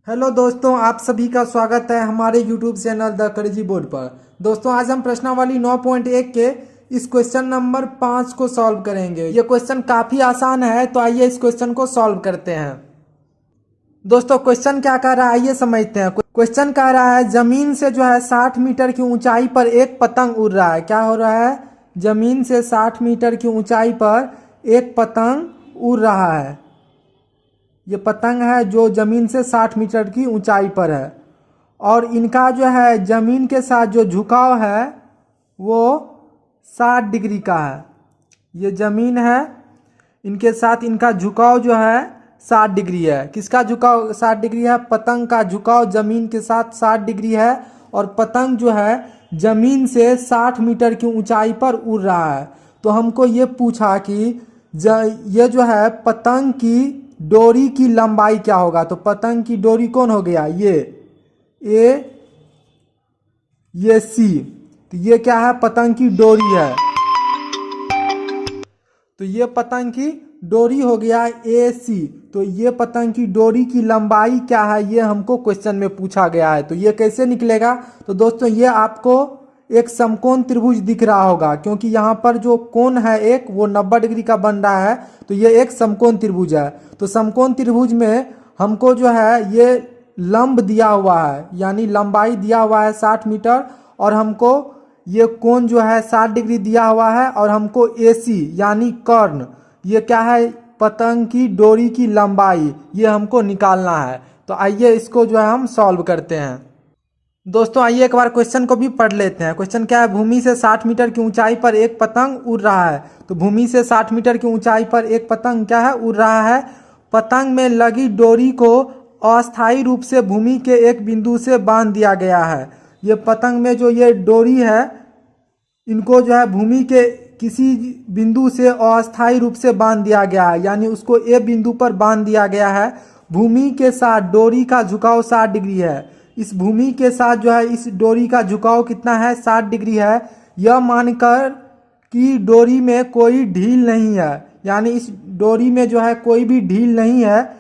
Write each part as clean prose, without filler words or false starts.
Hello दोस्तों, आप सभी का स्वागत है हमारे YouTube चैनल द करेजी बोर्ड पर। दोस्तों, आज हम प्रश्नावली 9.1 के इस क्वेश्चन नंबर 5 को सॉल्व करेंगे। ये क्वेश्चन काफ़ी आसान है, तो आइए इस क्वेश्चन को सॉल्व करते हैं। दोस्तों, क्वेश्चन क्या कह रहा है आइए समझते हैं। क्वेश्चन कह रहा है जमीन से जो है 60 मीटर की ऊंचाई पर एक पतंग उड़ रहा है। क्या हो रहा है? जमीन से 60 मीटर की ऊंचाई पर एक पतंग उड़ रहा है। ये पतंग है जो जमीन से 60 मीटर की ऊंचाई पर है और इनका जो है जमीन के साथ जो झुकाव है वो 60 डिग्री का है। ये जमीन है, इनके साथ इनका झुकाव जो है 60 डिग्री है। किसका झुकाव 60 डिग्री है? पतंग का झुकाव जमीन के साथ 60 डिग्री है और पतंग जो है जमीन से 60 मीटर की ऊंचाई पर उड़ रहा है। तो हमको ये पूछा कि ये जो है पतंग की डोरी की लंबाई क्या होगा। तो पतंग की डोरी कौन हो गया? ये ए, ये सी। तो ये क्या है? पतंग की डोरी है। तो ये पतंग की डोरी हो गया ए सी। तो ये पतंग की डोरी की लंबाई क्या है, ये हमको क्वेश्चन में पूछा गया है। तो ये कैसे निकलेगा? तो दोस्तों, ये आपको एक समकोण त्रिभुज दिख रहा होगा, क्योंकि यहाँ पर जो कोण है एक वो 90 डिग्री का बन रहा है। तो ये एक समकोण त्रिभुज है। तो समकोण त्रिभुज में हमको जो है ये लंब दिया हुआ है, यानी लंबाई दिया हुआ है 60 मीटर और हमको ये कोण जो है 60 डिग्री दिया हुआ है और हमको एसी यानी कर्ण, ये क्या है? पतंग की डोरी की लंबाई, ये हमको निकालना है। तो आइए इसको जो है हम सॉल्व करते हैं। दोस्तों, आइए एक बार क्वेश्चन को भी पढ़ लेते हैं। क्वेश्चन क्या है? भूमि से 60 मीटर की ऊंचाई पर एक पतंग उड़ रहा है। तो भूमि से 60 मीटर की ऊंचाई पर एक पतंग क्या है? उड़ रहा है। पतंग में लगी डोरी को अस्थायी रूप से भूमि के एक बिंदु से बांध दिया गया है। ये पतंग में जो ये डोरी है इनको जो है भूमि के किसी बिंदु से अस्थायी रूप से बांध दिया गया है, यानी उसको ए बिंदु पर बांध दिया गया है। भूमि के साथ डोरी का झुकाव 60 डिग्री है। इस भूमि के साथ जो है इस डोरी का झुकाव कितना है? 60 डिग्री है। यह मानकर कि डोरी में कोई ढील नहीं है, यानी इस डोरी में जो है कोई भी ढील नहीं है।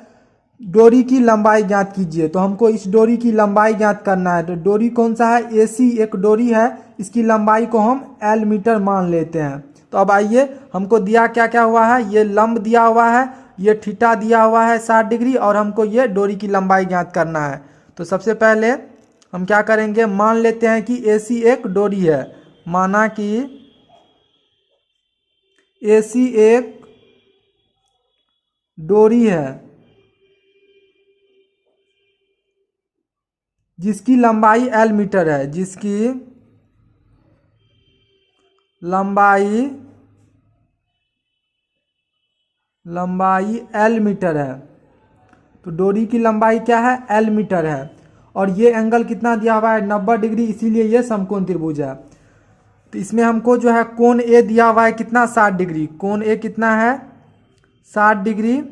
डोरी की लंबाई ज्ञात कीजिए। तो हमको इस डोरी की लंबाई ज्ञात करना है। तो डोरी कौन सा है? एसी एक डोरी है, इसकी लंबाई को हम एल मीटर मान लेते हैं। तो अब आइए, हमको दिया क्या क्या हुआ है? ये लंब दिया हुआ है, ये थीटा दिया हुआ है 60 डिग्री और हमको ये डोरी की लंबाई ज्ञात करना है। तो सबसे पहले हम क्या करेंगे? मान लेते हैं कि एसी एक डोरी है। माना कि एसी एक डोरी है जिसकी लंबाई एल मीटर है, जिसकी लंबाई एल मीटर है। तो डोरी की लंबाई क्या है? एल मीटर है और ये एंगल कितना दिया हुआ है? 90 डिग्री, इसीलिए ये समकोण त्रिभुज है। तो इसमें हमको जो है कोण ए दिया हुआ है कितना? 60 डिग्री। कोण ए कितना है? 60 डिग्री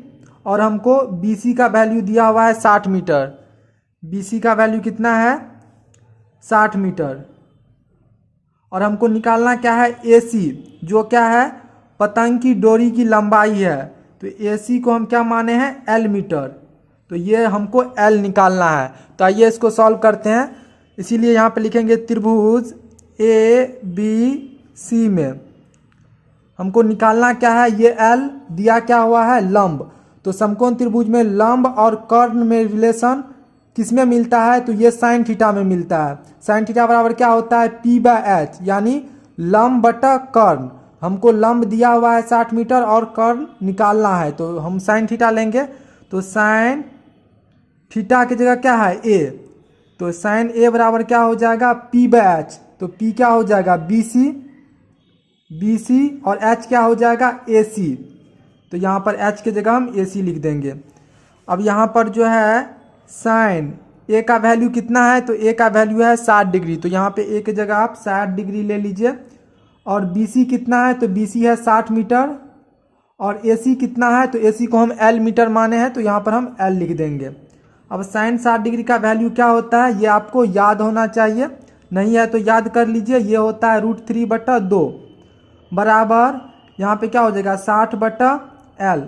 और हमको बीसी का वैल्यू दिया हुआ है 60 मीटर। बीसी का वैल्यू कितना है? 60 मीटर। और हमको निकालना क्या है? एसी, जो क्या है? पतंग की डोरी की लंबाई है। तो एसी को हम क्या माने हैं? L metre. तो ये हमको एल निकालना है। तो आइए इसको सॉल्व करते हैं। इसीलिए यहाँ पे लिखेंगे त्रिभुज ए बी सी में हमको निकालना क्या है? ये एल दिया क्या हुआ है? लंब। तो समकोण त्रिभुज में लंब और कर्ण में रिलेशन किस में मिलता है? तो ये साइन थीटा में मिलता है। साइन थीटा बराबर क्या होता है? पी बाय एच, यानी लंब बटा कर्ण। हमको लंब दिया हुआ है 60 मीटर और कर्ण निकालना है, तो हम साइन थीटा लेंगे। तो साइन थीटा की जगह क्या है? ए। तो साइन ए बराबर क्या हो जाएगा? P by H. तो पी क्या हो जाएगा? बीसी और एच क्या हो जाएगा? एसी। तो यहाँ पर एच की जगह हम एसी लिख देंगे। अब यहाँ पर जो है साइन ए का वैल्यू कितना है? तो ए का वैल्यू है 60 डिग्री। तो यहाँ पे ए की जगह आप 60 डिग्री ले लीजिए। और बीसी कितना है? तो बीसी है 60 मीटर और एसी कितना है? तो एसी को हम एल मीटर माने हैं, तो यहाँ पर हम एल लिख देंगे। अब साइन 60 डिग्री का वैल्यू क्या होता है? ये आपको याद होना चाहिए, नहीं है तो याद कर लीजिए। ये होता है √3/2 बराबर यहाँ पे क्या हो जाएगा? 60/L।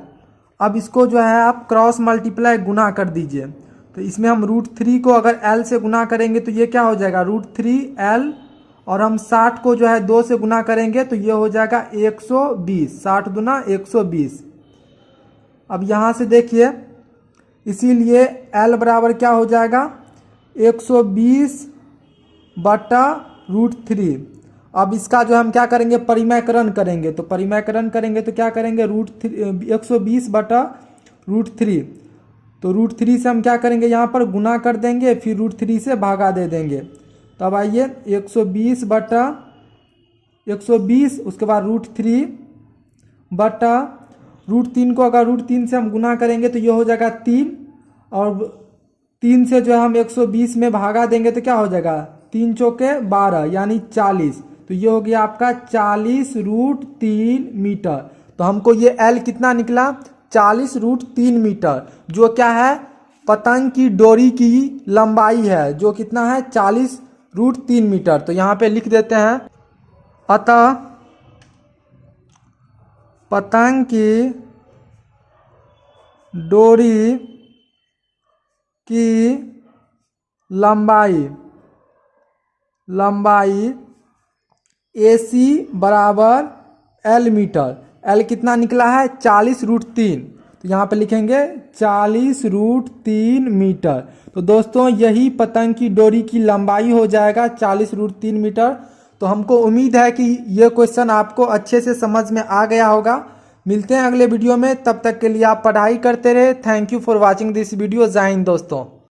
अब इसको जो है आप क्रॉस मल्टीप्लाई गुना कर दीजिए। तो इसमें हम √3 को अगर L से गुना करेंगे तो ये क्या हो जाएगा √3L, और हम 60 को जो है 2 से गुना करेंगे तो ये हो जाएगा 120, 60 दूना 120। अब यहाँ से देखिए, इसीलिए L बराबर क्या हो जाएगा 120 बटा √3। अब इसका जो हम क्या करेंगे परिमेयकरण करेंगे, तो परिमेयकरण करेंगे तो क्या करेंगे 120 बटा √3, तो √3 से हम क्या करेंगे यहाँ पर गुना कर देंगे, फिर √3 से भागा दे देंगे। तब आइए 120 बटा 120, उसके बाद √3 बटा √3 को अगर √3 से हम गुना करेंगे तो ये हो जाएगा 3, और 3 से जो है हम 120 में भागा देंगे तो क्या हो जाएगा 3 चौके 12 यानी 40, तो ये हो गया आपका 40√3 मीटर। तो हमको ये L कितना निकला 40√3 मीटर, जो क्या है पतंग की डोरी की लंबाई है, जो कितना है 40√3 मीटर। तो यहाँ पे लिख देते हैं, अतः पतंग की डोरी की लंबाई AC बराबर L मीटर। L कितना निकला है 40√3, तो यहाँ पे लिखेंगे 40√3 मीटर। तो दोस्तों यही पतंग की डोरी की लंबाई हो जाएगा 40√3 मीटर। तो हमको उम्मीद है कि ये क्वेश्चन आपको अच्छे से समझ में आ गया होगा। मिलते हैं अगले वीडियो में, तब तक के लिए आप पढ़ाई करते रहे। Thank you for watching this video. जय हिंद दोस्तों।